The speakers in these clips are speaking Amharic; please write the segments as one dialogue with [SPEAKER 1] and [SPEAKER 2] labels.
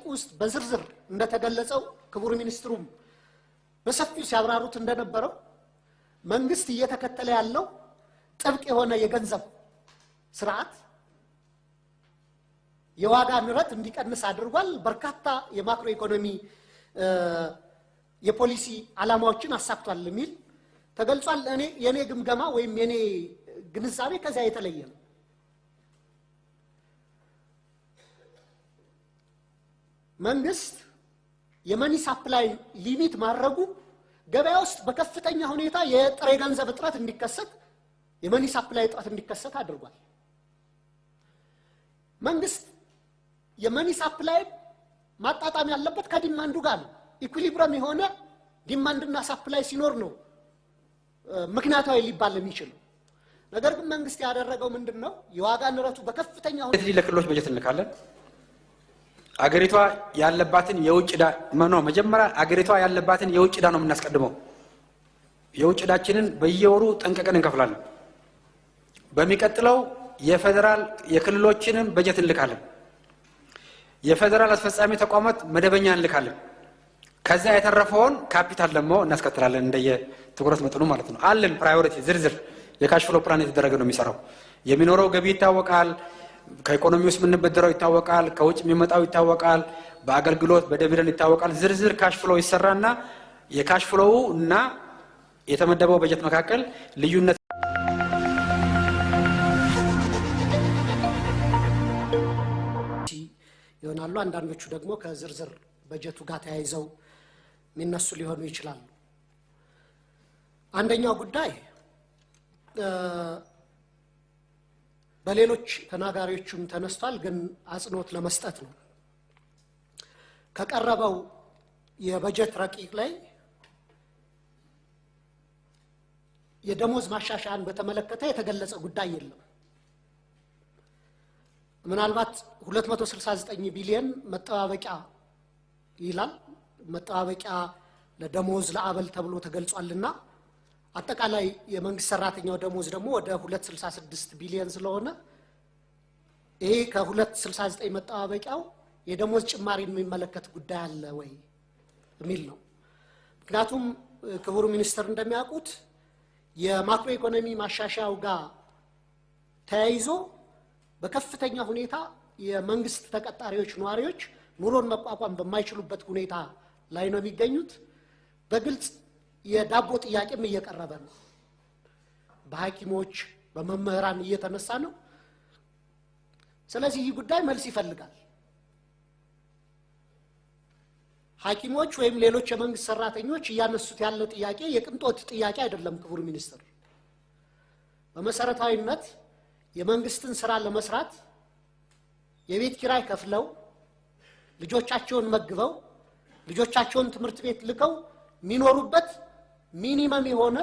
[SPEAKER 1] ውስጥ በዝርዝር እንደተገለጸው ክቡር ሚኒስትሩም በሰፊው ሲያብራሩት እንደነበረው መንግስት እየተከተለ ያለው ጥብቅ የሆነ የገንዘብ ስርዓት የዋጋ ንረት እንዲቀንስ አድርጓል። በርካታ የማክሮ ኢኮኖሚ የፖሊሲ ዓላማዎችን አሳክቷል የሚል ተገልጿል። የኔ ግምገማ ወይም የኔ ግንዛቤ ከዚያ የተለየ ነው። መንግስት የመኒ ሳፕላይ ሊሚት ማድረጉ ገበያ ውስጥ በከፍተኛ ሁኔታ የጥሬ ገንዘብ እጥረት እንዲከሰት የመኒ ሳፕላይ እጥረት እንዲከሰት አድርጓል። መንግስት የመኒ ሳፕላይ ማጣጣም ያለበት ከዲማንዱ ጋር ነው። ኢኩሊብረም የሆነ ዲማንድና ሳፕላይ ሲኖር ነው ምክንያታዊ ሊባል የሚችል። ነገር ግን መንግስት ያደረገው ምንድነው? የዋጋ ንረቱ በከፍተኛ ሁኔታ
[SPEAKER 2] ለክልሎች በጀት እንልካለን። አገሪቷ ያለባትን የውጭ ዕዳ መጀመሪያ አገሪቷ ያለባትን የውጭ ዕዳ ነው የምናስቀድመው። የውጭ ዕዳችንን በየወሩ ጠንቀቀን እንከፍላለን። በሚቀጥለው የፌደራል የክልሎችንም በጀት እንልካለን። የፌደራል አስፈጻሚ ተቋማት መደበኛ እንልካለን። ከዛ የተረፈውን ካፒታል ደግሞ እናስከትላለን እንደየ ትኩረት መጠኑ ማለት ነው። አለን ፕራዮሪቲ ዝርዝር የካሽ ፍሎ ፕላን የተደረገ ነው የሚሰራው። የሚኖረው ገቢ ይታወቃል። ከኢኮኖሚ ውስጥ የምንበደረው ይታወቃል። ከውጭ የሚመጣው ይታወቃል። በአገልግሎት በዲቪደንድ ይታወቃል። ዝርዝር ካሽ ፍሎ ይሰራና የካሽ ፍሎው እና የተመደበው በጀት መካከል ልዩነት
[SPEAKER 1] ይሆናሉ። አንዳንዶቹ ደግሞ ከዝርዝር በጀቱ ጋር ተያይዘው የሚነሱ ሊሆኑ ይችላሉ። አንደኛው ጉዳይ በሌሎች ተናጋሪዎችም ተነስቷል፣ ግን አጽንኦት ለመስጠት ነው። ከቀረበው የበጀት ረቂቅ ላይ የደሞዝ ማሻሻያን በተመለከተ የተገለጸ ጉዳይ የለም። ምናልባት 269 ቢሊዮን መጠባበቂያ ይላል። መጠባበቂያ ለደሞዝ ለአበል ተብሎ ተገልጿልና አጠቃላይ የመንግስት ሰራተኛው ደሞዝ ደግሞ ወደ 266 ቢሊዮን ስለሆነ ይሄ ከ269 መጠባበቂያው የደሞዝ ጭማሪ የሚመለከት ጉዳይ አለ ወይ የሚል ነው። ምክንያቱም ክቡር ሚኒስትር እንደሚያውቁት የማክሮ ኢኮኖሚ ማሻሻያው ጋር ተያይዞ በከፍተኛ ሁኔታ የመንግስት ተቀጣሪዎች ነዋሪዎች ኑሮን መቋቋም በማይችሉበት ሁኔታ ላይ ነው የሚገኙት። በግልጽ የዳቦ ጥያቄም እየቀረበ ነው። በሐኪሞች በመምህራን እየተነሳ ነው። ስለዚህ ይህ ጉዳይ መልስ ይፈልጋል። ሐኪሞች ወይም ሌሎች የመንግስት ሰራተኞች እያነሱት ያለ ጥያቄ የቅንጦት ጥያቄ አይደለም። ክቡር ሚኒስትር በመሰረታዊነት የመንግስትን ስራ ለመስራት የቤት ኪራይ ከፍለው ልጆቻቸውን መግበው ልጆቻቸውን ትምህርት ቤት ልከው የሚኖሩበት ሚኒመም የሆነ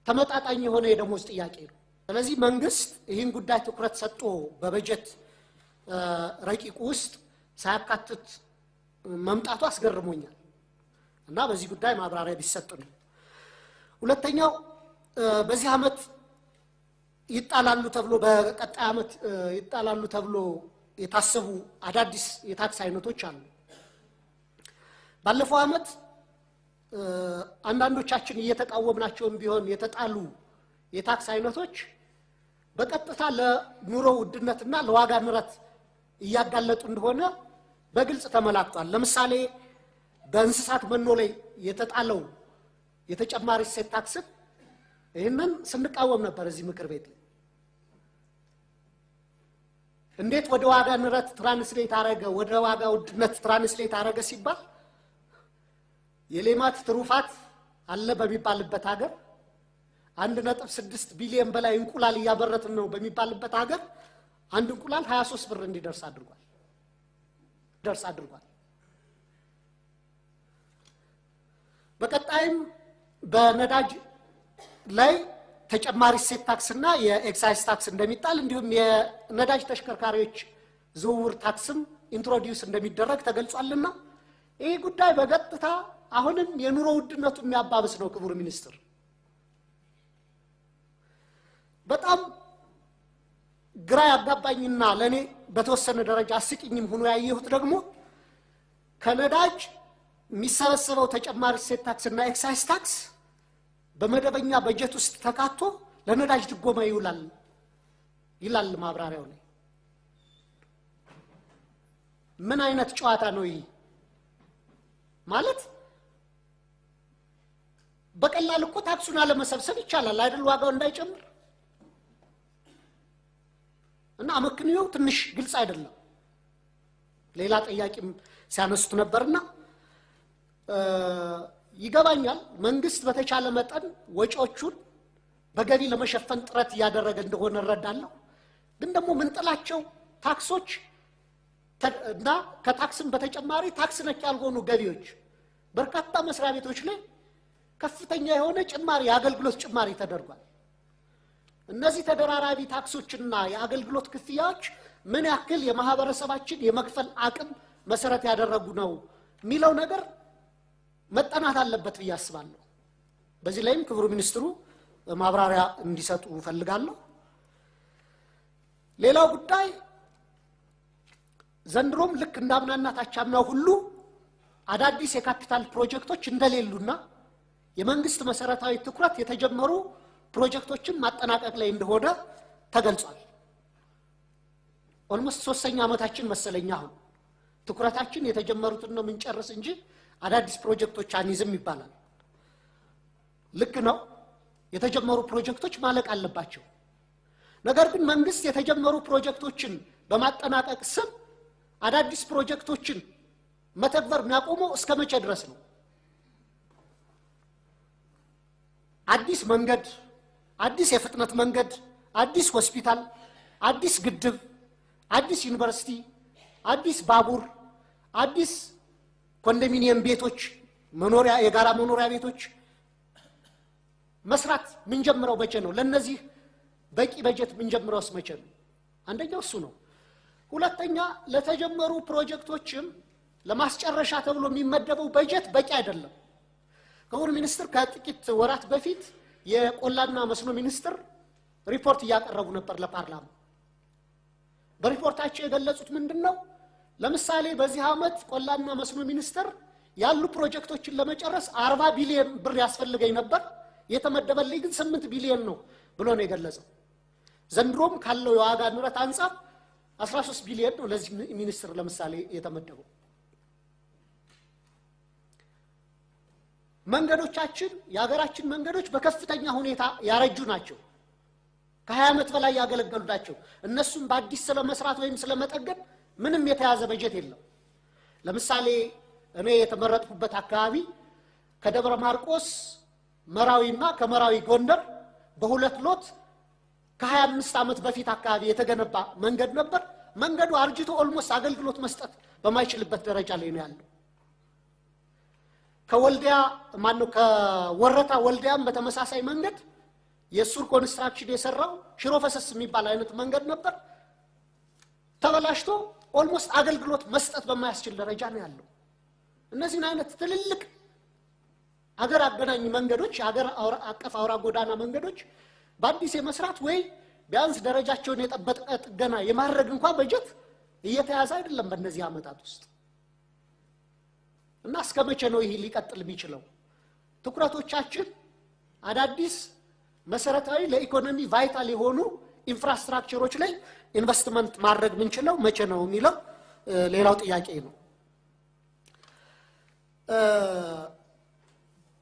[SPEAKER 1] ተመጣጣኝ የሆነ የደሞዝ ጥያቄ ነው። ስለዚህ መንግስት ይህን ጉዳይ ትኩረት ሰጥቶ በበጀት ረቂቁ ውስጥ ሳያካትት መምጣቱ አስገርሞኛል እና በዚህ ጉዳይ ማብራሪያ ቢሰጥ ነው። ሁለተኛው በዚህ ዓመት ይጣላሉ ተብሎ በቀጣይ ዓመት ይጣላሉ ተብሎ የታሰቡ አዳዲስ የታክስ አይነቶች አሉ። ባለፈው ዓመት አንዳንዶቻችን እየተቃወምናቸውም ቢሆን የተጣሉ የታክስ አይነቶች በቀጥታ ለኑሮ ውድነትና ለዋጋ ንረት እያጋለጡ እንደሆነ በግልጽ ተመላክቷል። ለምሳሌ በእንስሳት መኖ ላይ የተጣለው የተጨማሪ እሴት ታክስ ይህንን ስንቃወም ነበር እዚህ ምክር ቤት። እንዴት ወደ ዋጋ ንረት ትራንስሌት አረገ ወደ ዋጋ ውድነት ትራንስሌት አረገ ሲባል የሌማት ትሩፋት አለ በሚባልበት ሀገር 1.6 ቢሊዮን በላይ እንቁላል እያበረትን ነው በሚባልበት ሀገር አንድ እንቁላል 23 ብር እንዲደርስ አድርጓል። በቀጣይም በነዳጅ ላይ ተጨማሪ እሴት ታክስና የኤክሳይዝ ታክስ እንደሚጣል እንዲሁም የነዳጅ ተሽከርካሪዎች ዝውውር ታክስም ኢንትሮዲዩስ እንደሚደረግ ተገልጿልና ይህ ጉዳይ በቀጥታ አሁንም የኑሮ ውድነቱ የሚያባብስ ነው። ክቡር ሚኒስትር በጣም ግራ ያጋባኝና ለኔ በተወሰነ ደረጃ አስቂኝም ሆኖ ያየሁት ደግሞ ከነዳጅ የሚሰበሰበው ተጨማሪ እሴት ታክስና ኤክሳይዝ ታክስ በመደበኛ በጀት ውስጥ ተካቶ ለነዳጅ ድጎማ ይውላል ይላል ማብራሪያው ላይ። ምን አይነት ጨዋታ ነው ይሄ? ማለት በቀላል እኮ ታክሱን አለመሰብሰብ ይቻላል አይደል? ዋጋው እንዳይጨምር እና አመክንዮው ትንሽ ግልጽ አይደለም። ሌላ ጥያቄም ሲያነሱት ነበርና ይገባኛል መንግስት በተቻለ መጠን ወጪዎቹን በገቢ ለመሸፈን ጥረት ያደረገ እንደሆነ እረዳለሁ። ግን ደግሞ ምን ጥላቸው ታክሶች እና ከታክስም በተጨማሪ ታክስ ነክ ያልሆኑ ገቢዎች በርካታ መስሪያ ቤቶች ላይ ከፍተኛ የሆነ ጭማሪ የአገልግሎት ጭማሪ ተደርጓል። እነዚህ ተደራራቢ ታክሶችና የአገልግሎት ክፍያዎች ምን ያክል የማህበረሰባችን የመክፈል አቅም መሰረት ያደረጉ ነው የሚለው ነገር መጠናት አለበት ብዬ አስባለሁ። በዚህ ላይም ክቡር ሚኒስትሩ ማብራሪያ እንዲሰጡ ፈልጋለሁ። ሌላው ጉዳይ ዘንድሮም ልክ እንዳምናና ታቻምናው ሁሉ አዳዲስ የካፒታል ፕሮጀክቶች እንደሌሉና የመንግስት መሰረታዊ ትኩረት የተጀመሩ ፕሮጀክቶችን ማጠናቀቅ ላይ እንደሆነ ተገልጿል። ኦልሞስት 3ኛ ዓመታችን መሰለኛ አሁን ትኩረታችን የተጀመሩትን ነው ምንጨርስ እንጂ አዳዲስ ፕሮጀክቶች አንይዝም ይባላል። ልክ ነው፣ የተጀመሩ ፕሮጀክቶች ማለቅ አለባቸው። ነገር ግን መንግስት የተጀመሩ ፕሮጀክቶችን በማጠናቀቅ ስም አዳዲስ ፕሮጀክቶችን መተግበር የሚያቆመው እስከ መቼ ድረስ ነው? አዲስ መንገድ፣ አዲስ የፍጥነት መንገድ፣ አዲስ ሆስፒታል፣ አዲስ ግድብ፣ አዲስ ዩኒቨርሲቲ፣ አዲስ ባቡር፣ አዲስ ኮንዶሚኒየም ቤቶች፣ መኖሪያ የጋራ መኖሪያ ቤቶች መስራት ምን ጀምረው መቼ ነው? ለነዚህ በቂ በጀት ምን ጀምረውስ መቼ ነው? አንደኛው እሱ ነው። ሁለተኛ ለተጀመሩ ፕሮጀክቶችም ለማስጨረሻ ተብሎ የሚመደበው በጀት በቂ አይደለም። ክቡር ሚኒስትር ከጥቂት ወራት በፊት የቆላና መስኖ ሚኒስትር ሪፖርት እያቀረቡ ነበር ለፓርላማ። በሪፖርታቸው የገለጹት ምንድነው? ለምሳሌ በዚህ ዓመት ቆላና መስኖ ሚኒስትር ያሉ ፕሮጀክቶችን ለመጨረስ 40 ቢሊዮን ብር ያስፈልገኝ ነበር፣ የተመደበልኝ ግን 8 ቢሊዮን ነው ብሎ ነው የገለጸው። ዘንድሮም ካለው የዋጋ ንረት አንፃር 13 ቢሊዮን ነው ለዚህ ሚኒስትር ለምሳሌ የተመደበው። መንገዶቻችን የሀገራችን መንገዶች በከፍተኛ ሁኔታ ያረጁ ናቸው። ከ20 ዓመት በላይ ያገለገሉ ናቸው። እነሱም በአዲስ ስለመስራት ወይም ስለመጠገን ምንም የተያዘ በጀት የለም። ለምሳሌ እኔ የተመረጥኩበት አካባቢ ከደብረ ማርቆስ መራዊና ከመራዊ ጎንደር በሁለት ሎት ከ25 ዓመት በፊት አካባቢ የተገነባ መንገድ ነበር። መንገዱ አርጅቶ ኦልሞስት አገልግሎት መስጠት በማይችልበት ደረጃ ላይ ነው ያለው። ከወልዲያ ማነው ከወረታ ወልዲያም በተመሳሳይ መንገድ የሱር ኮንስትራክሽን የሰራው ሽሮ ፈሰስ የሚባል አይነት መንገድ ነበር። ተበላሽቶ ኦልሞስት አገልግሎት መስጠት በማያስችል ደረጃ ነው ያለው። እነዚህን አይነት ትልልቅ አገር አገናኝ መንገዶች የሀገር አቀፍ አውራ ጎዳና መንገዶች በአዲስ የመስራት ወይ ቢያንስ ደረጃቸውን የጠበቀ ጥገና የማድረግ እንኳን በጀት እየተያዘ አይደለም በእነዚህ ዓመታት ውስጥ። እና እስከ መቼ ነው ይሄ ሊቀጥል የሚችለው? ትኩረቶቻችን አዳዲስ መሰረታዊ ለኢኮኖሚ ቫይታል የሆኑ ኢንፍራስትራክቸሮች ላይ ኢንቨስትመንት ማድረግ ምንችለው መቼ ነው የሚለው ሌላው ጥያቄ ነው።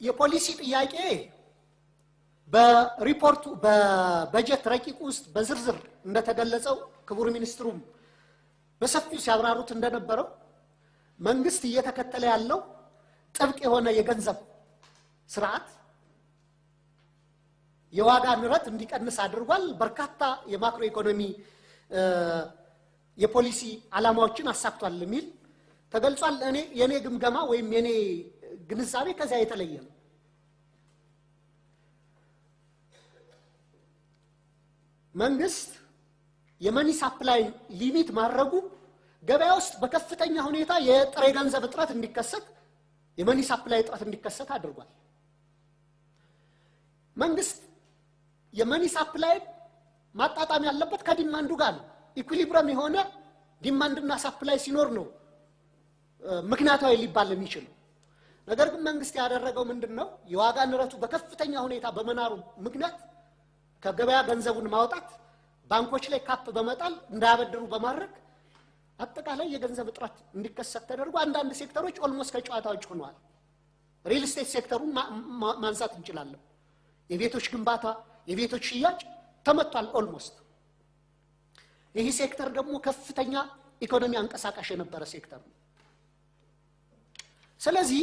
[SPEAKER 1] የፖሊሲ ጥያቄ በሪፖርቱ በበጀት ረቂቅ ውስጥ በዝርዝር እንደተገለጸው ክቡር ሚኒስትሩም በሰፊው ሲያብራሩት እንደነበረው መንግስት እየተከተለ ያለው ጥብቅ የሆነ የገንዘብ ስርዓት የዋጋ ንረት እንዲቀንስ አድርጓል። በርካታ የማክሮ ኢኮኖሚ የፖሊሲ ዓላማዎችን አሳክቷል የሚል ተገልጿል። የኔ ግምገማ ወይም የኔ ግንዛቤ ከዚያ የተለየ ነው። መንግስት የመኒ ሳፕላይ ሊሚት ማድረጉ ገበያ ውስጥ በከፍተኛ ሁኔታ የጥሬ ገንዘብ እጥረት እንዲከሰት የመኒ ሳፕላይ እጥረት እንዲከሰት አድርጓል። መንግስት የመኒ ሳፕላይ ማጣጣም ያለበት ከዲማንዱ ጋር ነው። ኢኩሊብረም የሆነ ዲማንድና ሳፕላይ ሲኖር ነው ምክንያታዊ ሊባል የሚችለው። ነገር ግን መንግስት ያደረገው ምንድነው? የዋጋ ንረቱ በከፍተኛ ሁኔታ በመናሩ ምክንያት ከገበያ ገንዘቡን ማውጣት፣ ባንኮች ላይ ካፕ በመጣል እንዳያበድሩ በማድረግ አጠቃላይ የገንዘብ እጥረት እንዲከሰት ተደርጎ አንዳንድ ሴክተሮች ኦልሞስት ከጨዋታ ውጭ ሆነዋል። ሪል ስቴት ሴክተሩን ማንሳት እንችላለን። የቤቶች ግንባታ፣ የቤቶች ሽያጭ ተመቷል ኦልሞስት። ይህ ሴክተር ደግሞ ከፍተኛ ኢኮኖሚ አንቀሳቃሽ የነበረ ሴክተር ነው። ስለዚህ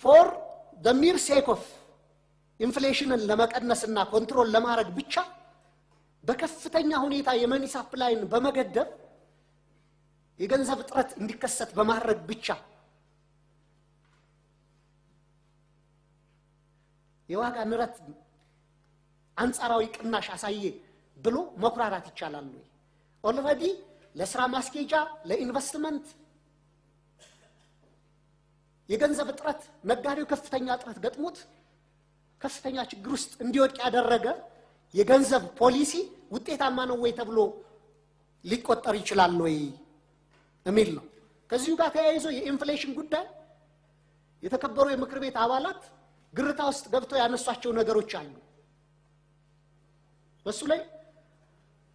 [SPEAKER 1] ፎር the mere sake of ኢንፍሌሽንን ለመቀነስና ኮንትሮል ለማድረግ ብቻ በከፍተኛ ሁኔታ የመኒ ሳፕላይን በመገደብ የገንዘብ እጥረት እንዲከሰት በማድረግ ብቻ የዋጋ ንረት አንጻራዊ ቅናሽ አሳየ ብሎ መኩራራት ይቻላል ወይ? ኦልሬዲ ለስራ ማስኬጃ ለኢንቨስትመንት የገንዘብ እጥረት ነጋዴው ከፍተኛ እጥረት ገጥሞት ከፍተኛ ችግር ውስጥ እንዲወድቅ ያደረገ የገንዘብ ፖሊሲ ውጤታማ ነው ወይ ተብሎ ሊቆጠር ይችላል ወይ የሚል ነው። ከዚሁ ጋር ተያይዞ የኢንፍሌሽን ጉዳይ የተከበሩ የምክር ቤት አባላት ግርታ ውስጥ ገብተው ያነሷቸው ነገሮች አሉ። በሱ ላይ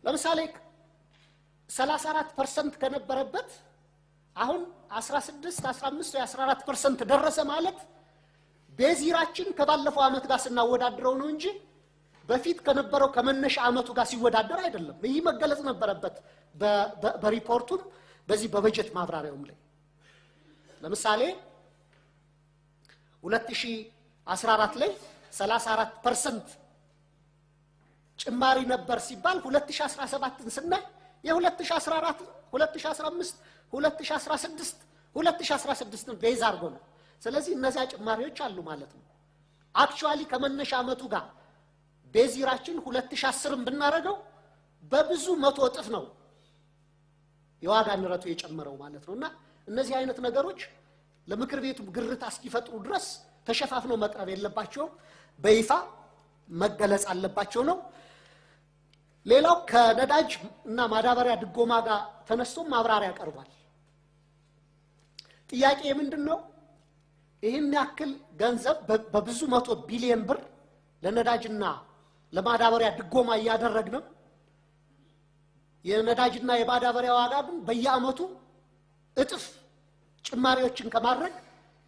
[SPEAKER 1] ለምሳሌ 34% ከነበረበት አሁን 16 15 ወይ 14% ደረሰ ማለት ቤዚራችን ከባለፈው አመት ጋር ስናወዳድረው ነው እንጂ በፊት ከነበረው ከመነሻ አመቱ ጋር ሲወዳደር አይደለም። ይህ መገለጽ ነበረበት በሪፖርቱም በዚህ በበጀት ማብራሪያውም ላይ። ለምሳሌ 2014 ላይ 34% ጭማሪ ነበር ሲባል 2017ን ስናይ የ2014 2015 2016 2016ን ቤዝ አድርጎ ነው። ስለዚህ እነዚያ ጭማሪዎች አሉ ማለት ነው። አክቹአሊ ከመነሻ አመቱ ጋር ቤዚራችን 2010ን ብናረጋው በብዙ መቶ እጥፍ ነው የዋጋ ንረቱ የጨመረው ማለት ነውና እነዚህ አይነት ነገሮች ለምክር ቤቱ ግርታ እስኪፈጥሩ ድረስ ተሸፋፍነው መቅረብ የለባቸውም፣ በይፋ መገለጽ አለባቸው ነው። ሌላው ከነዳጅ እና ማዳበሪያ ድጎማ ጋር ተነስቶ ማብራሪያ ቀርቧል። ጥያቄ ምንድነው? ይህን ያክል ገንዘብ በብዙ መቶ ቢሊዮን ብር ለነዳጅና ለማዳበሪያ ድጎማ እያደረግነው የነዳጅና የማዳበሪያ ዋጋ ግን በየአመቱ እጥፍ ጭማሪዎችን ከማድረግ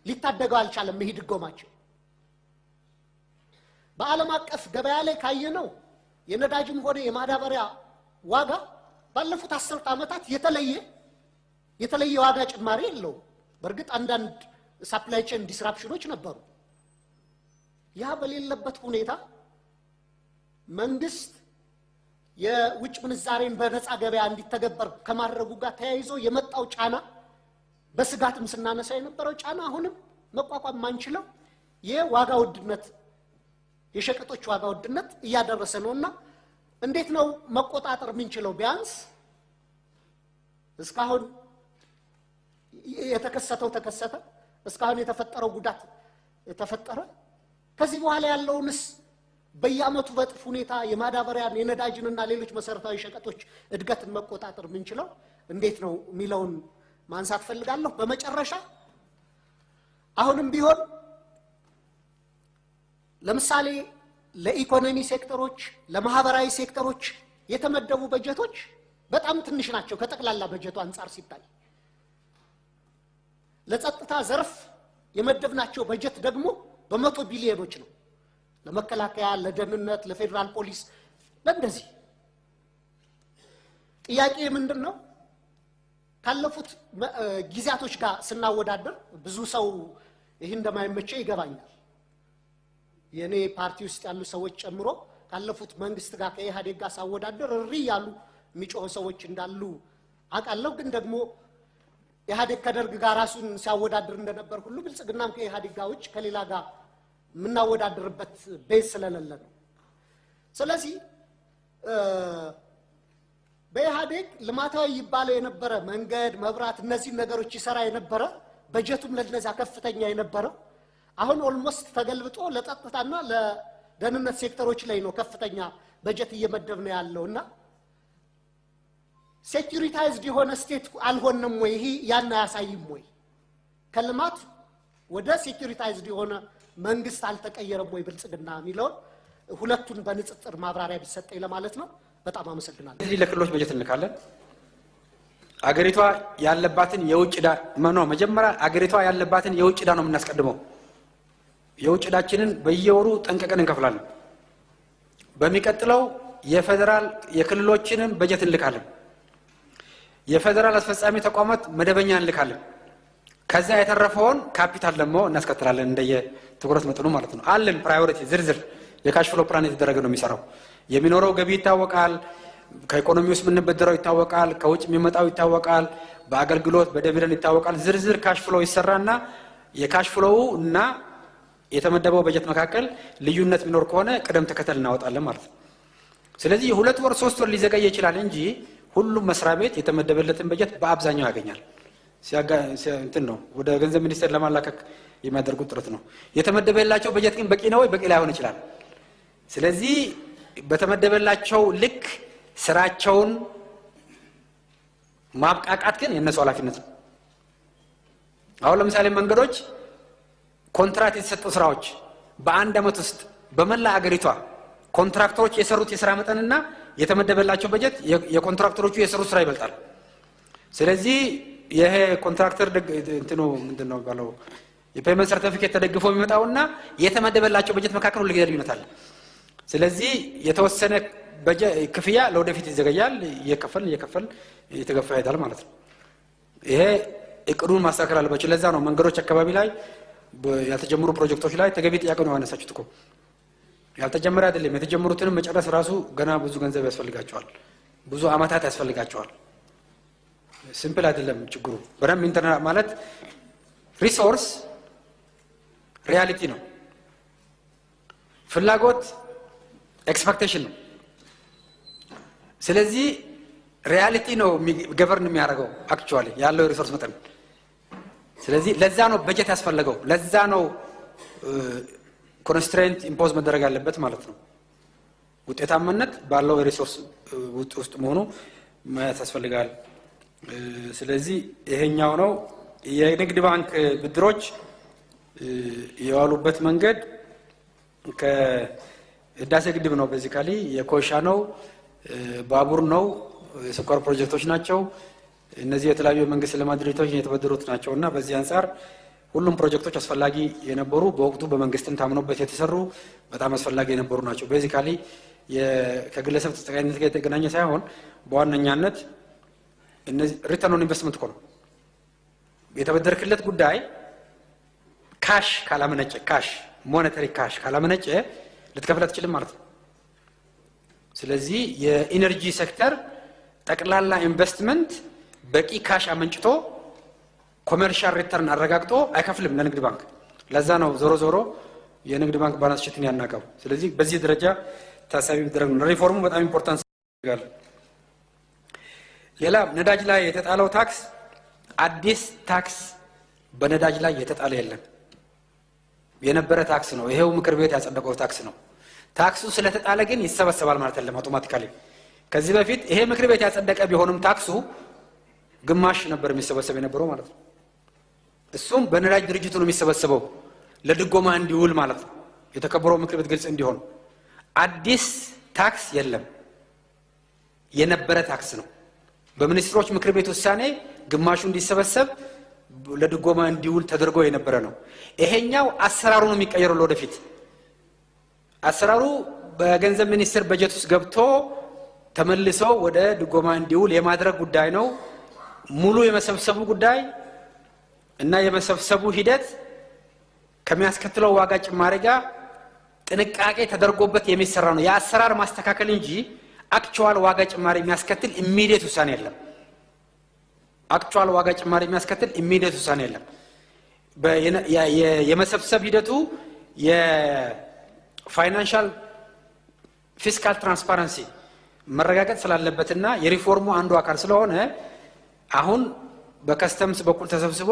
[SPEAKER 1] ሊታደገው አልቻለም። ይሄ ድጎማቸው በዓለም አቀፍ ገበያ ላይ ካየነው የነዳጅም ሆነ የማዳበሪያ ዋጋ ባለፉት 10 ዓመታት የተለየ ዋጋ ጭማሪ የለውም። በእርግጥ አንዳንድ ሳፕላይ ቼን ዲስራፕሽኖች ነበሩ። ያ በሌለበት ሁኔታ መንግስት የውጭ ምንዛሬን በነፃ ገበያ እንዲተገበር ከማድረጉ ጋር ተያይዞ የመጣው ጫና በስጋትም ስናነሳ የነበረው ጫና አሁንም መቋቋም ማንችለው የዋጋ ውድነት የሸቀጦች ዋጋ ውድነት እያደረሰ ነውና እንዴት ነው መቆጣጠር ምንችለው? ቢያንስ እስካሁን የተከሰተው ተከሰተ፣ እስካሁን የተፈጠረው ጉዳት ተፈጠረ። ከዚህ በኋላ ያለውንስ በየአመቱ በጥፍ ሁኔታ የማዳበሪያን የነዳጅንና ሌሎች መሰረታዊ ሸቀጦች እድገትን መቆጣጠር ምንችለው እንዴት ነው የሚለውን ማንሳት ፈልጋለሁ። በመጨረሻ አሁንም ቢሆን ለምሳሌ ለኢኮኖሚ ሴክተሮች ለማህበራዊ ሴክተሮች የተመደቡ በጀቶች በጣም ትንሽ ናቸው ከጠቅላላ በጀቱ አንፃር ሲታይ። ለጸጥታ ዘርፍ የመደብናቸው በጀት ደግሞ በመቶ ቢሊዮኖች ነው። ለመከላከያ፣ ለደህንነት፣ ለፌደራል ፖሊስ ለእንደዚህ። ጥያቄ ምንድነው? ካለፉት ጊዜያቶች ጋር ስናወዳደር ብዙ ሰው ይሄ እንደማይመቸው ይገባኛል። የኔ ፓርቲ ውስጥ ያሉ ሰዎች ጨምሮ ካለፉት መንግስት ጋር ከኢህአዴግ ጋር ሳወዳደር እሪ ያሉ የሚጮሁ ሰዎች እንዳሉ አውቃለሁ። ግን ደግሞ ኢህአዴግ ከደርግ ጋር ራሱን ሲያወዳድር እንደነበር ሁሉ ብልጽግናም ከኢህአዴግ ጋር ውጭ ከሌላ ጋር የምናወዳድርበት ቤዝ ስለሌለ ነው። ስለዚህ በኢህአዴግ ልማታዊ ይባለው የነበረ መንገድ፣ መብራት፣ እነዚህ ነገሮች ይሰራ የነበረ በጀቱም ለነዛ ከፍተኛ የነበረው አሁን ኦልሞስት ተገልብጦ ለጸጥታና ደህንነት ሴክተሮች ላይ ነው ከፍተኛ በጀት እየመደብ ነው ያለውና ሴኩሪታይዝድ የሆነ ስቴት አልሆነም ወይ? ይሄ ያን አያሳይም ወይ? ከልማት ወደ ሴኩሪታይዝድ የሆነ መንግስት አልተቀየረም ወይ ብልጽግና የሚለውን ሁለቱን በንጽጽር ማብራሪያ ቢሰጠኝ ለማለት ነው። በጣም አመሰግናለሁ።
[SPEAKER 2] እዚህ ለክልሎች በጀት እንልካለን። አገሪቷ ያለባትን የውጭ ዕዳ መጀመሪያ አገሪቷ ያለባትን የውጭ ዕዳ ነው የምናስቀድመው። የውጭ ዕዳችንን በየወሩ ጠንቀቀን እንከፍላለን። በሚቀጥለው የፌደራል የክልሎችንን በጀት እንልካለን። የፌደራል አስፈጻሚ ተቋማት መደበኛ እንልካለን። ከዛ የተረፈውን ካፒታል ደግሞ እናስከትላለን እንደየ ትኩረት መጠኑ ማለት ነው። አለን ፕራዮሪቲ ዝርዝር የካሽ ፍሎ ፕላን የተደረገ ነው የሚሰራው። የሚኖረው ገቢ ይታወቃል። ከኢኮኖሚ ውስጥ የምንበደረው ይታወቃል። ከውጭ የሚመጣው ይታወቃል። በአገልግሎት በዲቪደንድ ይታወቃል። ዝርዝር ካሽ ፍሎ ይሰራና የካሽ ፍሎው እና የተመደበው በጀት መካከል ልዩነት ቢኖር ከሆነ ቅደም ተከተል እናወጣለን ማለት ነው። ስለዚህ 2 ወር 3 ወር ሊዘገይ ይችላል እንጂ ሁሉም መስሪያ ቤት የተመደበለትን በጀት በአብዛኛው ያገኛል። እንትን ነው ወደ ገንዘብ ሚኒስቴር ለማላከክ የሚያደርጉት ጥረት ነው። የተመደበላቸው በጀት ግን በቂ ነው ወይ? በቂ ላይሆን ይችላል። ስለዚህ በተመደበላቸው ልክ ስራቸውን ማብቃቃት ግን የነሱ ኃላፊነት ነው። አሁን ለምሳሌ መንገዶች ኮንትራክት የተሰጡ ስራዎች በአንድ ዓመት ውስጥ በመላ አገሪቷ ኮንትራክተሮች የሰሩት የስራ መጠንና የተመደበላቸው በጀት የኮንትራክተሮቹ የሰሩት ስራ ይበልጣል። ስለዚህ ይሄ ኮንትራክተር እንትኑ ምንድነው ባለው የፔመንት ሰርቲፊኬት ተደግፎ የሚመጣውና የተመደበላቸው በጀት መካከል ሁሉ ልዩነት አለ። ስለዚህ የተወሰነ ክፍያ ለወደፊት ይዘገያል። እየከፈል እየተገፋ ይሄዳል ማለት ነው። ይሄ እቅዱን ማስተካከል አለባቸው። ለዛ ነው መንገዶች አካባቢ ላይ ያልተጀመሩ ፕሮጀክቶች ላይ ተገቢ ጥያቄ ነው ያነሳችሁት እኮ። ያልተጀመረ አይደለም የተጀመሩትንም መጨረስ ራሱ ገና ብዙ ገንዘብ ያስፈልጋቸዋል። ብዙ አመታት ያስፈልጋቸዋል። ሲምፕል አይደለም ችግሩ። በደም ኢንተርኔት ማለት ሪሶርስ ሪያሊቲ ነው። ፍላጎት ኤክስፔክቴሽን ነው። ስለዚህ ሪያሊቲ ነው ገቨርን የሚያደርገው አክቹአሊ ያለው ሪሶርስ መጠን። ስለዚህ ለዛ ነው በጀት ያስፈልገው። ለዛ ነው ኮንስትሬንት ኢምፖዝ መደረግ ያለበት ማለት ነው። ውጤታማነት ባለው ሪሶርስ ውስጥ መሆኑ ማየት ያስፈልጋል። ስለዚህ ይሄኛው ነው የንግድ ባንክ ብድሮች የዋሉበት መንገድ ከህዳሴ ግድብ ነው። ቤዚካሊ የኮሻ ነው፣ ባቡር ነው፣ የስኳር ፕሮጀክቶች ናቸው። እነዚህ የተለያዩ የመንግስት ልማት ድርጅቶች የተበደሩት ናቸውና በዚህ አንፃር ሁሉም ፕሮጀክቶች አስፈላጊ የነበሩ በወቅቱ በመንግስትም ታምኖበት የተሰሩ በጣም አስፈላጊ የነበሩ ናቸው። ቤዚካሊ ከግለሰብ ተጠቃሚነት ጋር የተገናኘ ሳይሆን በዋነኛነት እነዚህ ሪተርን ኦን ኢንቨስትመንት እኮ ነው። የተበደርክለት ጉዳይ ካሽ ካላመነጨ ሞኔታሪ ካሽ ካላመነጨ ልትከፍል አትችልም ማለት ነው። ስለዚህ የኢነርጂ ሴክተር ጠቅላላ ኢንቨስትመንት በቂ ካሽ አመንጭቶ ኮመርሻል ሪተርን አረጋግጦ አይከፍልም ለንግድ ባንክ። ለዛ ነው ዞሮ ዞሮ የንግድ ባንክ ባላንስ ሺትን ያናቀው። ስለዚህ በዚህ ደረጃ ታሳቢ ቢደረግ ነው። ሪፎርሙ በጣም ኢምፖርታንስ ያደርጋል። ሌላ ነዳጅ ላይ የተጣለው ታክስ አዲስ ታክስ በነዳጅ ላይ የተጣለ የለም። የነበረ ታክስ ነው። ይሄው ምክር ቤት ያጸደቀው ታክስ ነው። ታክሱ ስለተጣለ ግን ይሰበሰባል ማለት አይደለም አውቶማቲካሊ። ከዚህ በፊት ይሄ ምክር ቤት ያጸደቀ ቢሆንም ታክሱ ግማሽ ነበር የሚሰበሰብ የነበረው ማለት ነው። እሱም በነዳጅ ድርጅቱ ነው የሚሰበሰበው ለድጎማ እንዲውል ማለት ነው። የተከበረው ምክር ቤት ግልጽ እንዲሆን አዲስ ታክስ የለም፣ የነበረ ታክስ ነው። በሚኒስትሮች ምክር ቤት ውሳኔ ግማሹ እንዲሰበሰብ ለድጎማ እንዲውል ተደርጎ የነበረ ነው። ይሄኛው አሰራሩ ነው የሚቀየረው ለወደፊት። አሰራሩ በገንዘብ ሚኒስቴር በጀት ውስጥ ገብቶ ተመልሶ ወደ ድጎማ እንዲውል የማድረግ ጉዳይ ነው። ሙሉ የመሰብሰቡ ጉዳይ እና የመሰብሰቡ ሂደት ከሚያስከትለው ዋጋ ጭማሪ ጋር ጥንቃቄ ተደርጎበት የሚሰራ ነው። የአሰራር ማስተካከል እንጂ አክቹዋል ዋጋ ጭማሪ የሚያስከትል ኢሚዲየት ውሳኔ የለም። አክቹዋል ዋጋ ጭማሪ የሚያስከትል ኢሚዲየት ውሳኔ የለም። የመሰብሰብ ሂደቱ የፋይናንሻል ፊስካል ትራንስፓረንሲ መረጋገጥ ስላለበትና የሪፎርሙ አንዱ አካል ስለሆነ አሁን በከስተምስ በኩል ተሰብስቦ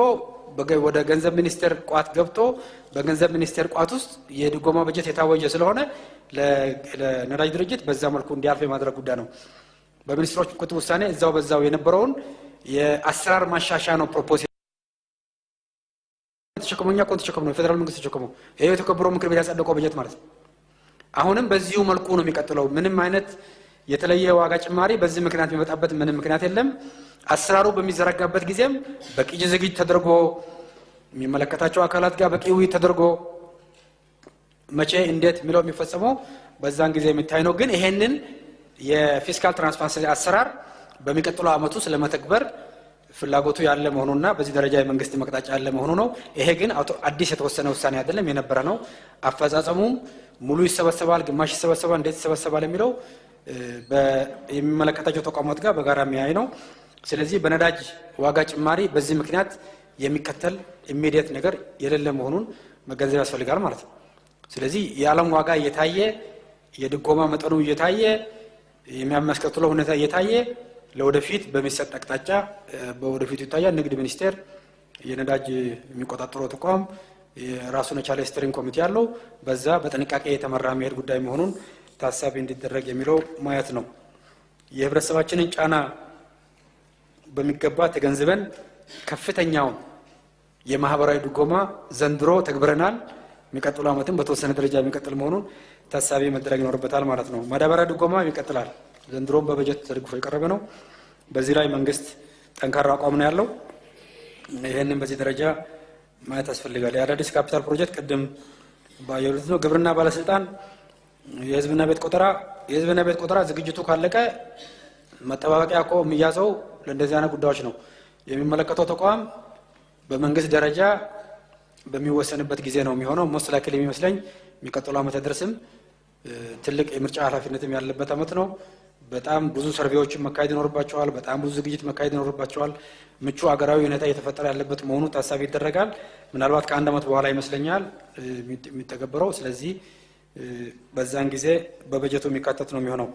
[SPEAKER 2] ወደ ገንዘብ ሚኒስቴር ቋት ገብቶ በገንዘብ ሚኒስቴር ቋት ውስጥ የድጎማ በጀት የታወጀ ስለሆነ ለነዳጅ ድርጅት በዛ መልኩ እንዲያልፍ የማድረግ ጉዳይ ነው። በሚኒስትሮች ምክር ቤት ውሳኔ እዛው በዛው የነበረውን የአሰራር ማሻሻያ ነው ፕሮፖዝ ተሸክሞኛ ኮንትሸክሞ ነው ፌደራል መንግስት ተሸክሞ ይሄ የተከበረው ምክር ቤት ያጸደቀው በጀት ማለት ነው። አሁንም በዚሁ መልኩ ነው የሚቀጥለው። ምንም አይነት የተለየ ዋጋ ጭማሪ በዚህ ምክንያት የሚመጣበት ምንም ምክንያት የለም። አሰራሩ በሚዘረጋበት ጊዜም በቂ ዝግጅት ተደርጎ የሚመለከታቸው አካላት ጋር በቂ ውይይት ተደርጎ መቼ እንዴት የሚለው የሚፈጸመው በዛን ጊዜ የሚታይ ነው። ግን ይሄንን የፊስካል ትራንስፓረንሲ አሰራር በሚቀጥለው አመቱ ስለመተግበር ፍላጎቱ ያለ መሆኑና በዚህ ደረጃ የመንግስት መቅጣጫ ያለ መሆኑ ነው። ይሄ ግን አዲስ የተወሰነ ውሳኔ አይደለም፣ የነበረ ነው። አፈጻጸሙም ሙሉ ይሰበሰባል፣ ግማሽ ይሰበሰባል፣ እንዴት ይሰበሰባል የሚለው የሚመለከታቸው ተቋማት ጋር በጋራ የሚያይ ነው። ስለዚህ በነዳጅ ዋጋ ጭማሪ በዚህ ምክንያት የሚከተል ኢሚዲየት ነገር የሌለ መሆኑን መገንዘብ ያስፈልጋል ማለት ነው። ስለዚህ የዓለም ዋጋ እየታየ የድጎማ መጠኑ እየታየ የሚያስከትለው ሁኔታ እየታየ ለወደፊት በሚሰጥ አቅጣጫ በወደፊቱ ይታያል። ንግድ ሚኒስቴር የነዳጅ የሚቆጣጠረው ተቋም የራሱን የቻለ ስትሪንግ ኮሚቴ ያለው በዛ በጥንቃቄ የተመራ የሚሄድ ጉዳይ መሆኑን ታሳቢ እንዲደረግ የሚለው ማየት ነው። የህብረተሰባችንን ጫና በሚገባ ተገንዝበን ከፍተኛውን የማህበራዊ ድጎማ ዘንድሮ ተግብረናል። የሚቀጥለው ዓመትም በተወሰነ ደረጃ የሚቀጥል መሆኑን ታሳቢ መደረግ ይኖርበታል ማለት ነው። ማዳበሪያ ድጎማ ይቀጥላል። ዘንድሮም በበጀት ተደግፎ የቀረበ ነው። በዚህ ላይ መንግስት ጠንካራ አቋም ነው ያለው። ይህንን በዚህ ደረጃ ማየት ያስፈልጋል። የአዳዲስ ካፒታል ፕሮጀክት ቅድም ባየሁት ነው። ግብርና ባለስልጣን የህዝብና ቤት ቆጠራ ዝግጅቱ ካለቀ መጠባበቂያ እኮ የሚያዘው ለእንደዚህ አይነት ጉዳዮች ነው። የሚመለከተው ተቋም በመንግስት ደረጃ በሚወሰንበት ጊዜ ነው የሚሆነው። ሞስት ላይክሊ የሚመስለኝ የሚቀጥለው ዓመት ድረስም ትልቅ የምርጫ ኃላፊነትም ያለበት ዓመት ነው። በጣም ብዙ ሰርቬዎችን መካሄድ ይኖርባቸዋል። በጣም ብዙ ዝግጅት መካሄድ ይኖርባቸዋል። ምቹ አገራዊ ሁኔታ እየተፈጠረ ያለበት መሆኑ ታሳቢ ይደረጋል። ምናልባት ከአንድ ዓመት በኋላ ይመስለኛል የሚተገበረው። ስለዚህ በዛን ጊዜ በበጀቱ የሚካተት ነው የሚሆነው።